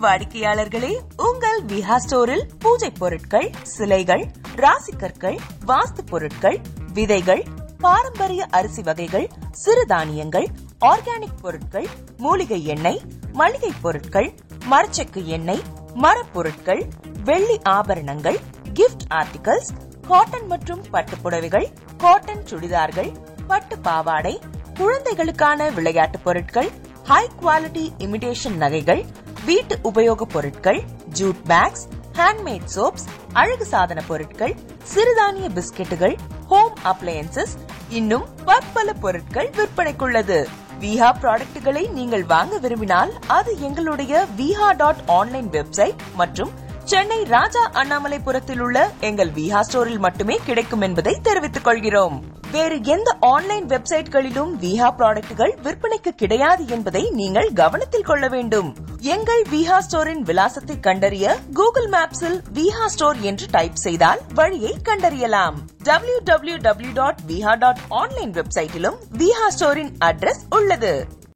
வாடிக்கையாளர்களே, உங்கள் விஹா ஸ்டோரில் பூஜை பொருட்கள், சிலைகள், ராசிக்கற்கள், வாஸ்து பொருட்கள், விதைகள், பாரம்பரிய அரிசி வகைகள், சிறுதானியங்கள், ஆர்கானிக் பொருட்கள், மூலிகை எண்ணெய், மளிகை பொருட்கள், மரச்செக்கு எண்ணெய், மரப்பொருட்கள், வெள்ளி ஆபரணங்கள், கிஃப்ட் ஆர்டிகல்ஸ், காட்டன் மற்றும் பட்டு புடவைகள், காட்டன் சுடிதார்கள், பட்டு பாவாடை, குழந்தைகளுக்கான விளையாட்டு பொருட்கள், ஹை குவாலிட்டி இமிடேஷன் நகைகள், வீட்டு உபயோக பொருட்கள், ஜூட் பேக்ஸ், ஹேண்ட்மேட் சோப்ஸ், அழகு சாதன பொருட்கள், சிறுதானிய பிஸ்கெட்டுகள், ஹோம் அப்ளையன்சஸ், இன்னும் பற்பல பொருட்கள் விற்பனைக்குள்ளது. விஹா ப்ராடக்ட்களை நீங்கள் வாங்க விரும்பினால் அது எங்களுடைய viha.online வெப்சைட் மற்றும் சென்னை ராஜா அண்ணாமலைபுரத்தில் உள்ள எங்கள் விஹா ஸ்டோரில் மட்டுமே கிடைக்கும் என்பதை தெரிவித்துக் கொள்கிறோம். வேறு எந்த ஆன்லைன் வெப்சைட்களிலும் விஹா ப்ராடக்ட்கள் விற்பனைக்கு கிடையாது என்பதை நீங்கள் கவனத்தில் கொள்ள வேண்டும். எங்கள் விஹா ஸ்டோரின் விலாசத்தை கண்டறிய கூகுள் மேப்ஸில் விஹா ஸ்டோர் என்று டைப் செய்தால் வழியை கண்டறியலாம். www.viha.online வெப்சைட்டிலும் விஹா ஸ்டோரின் அட்ரஸ் உள்ளது.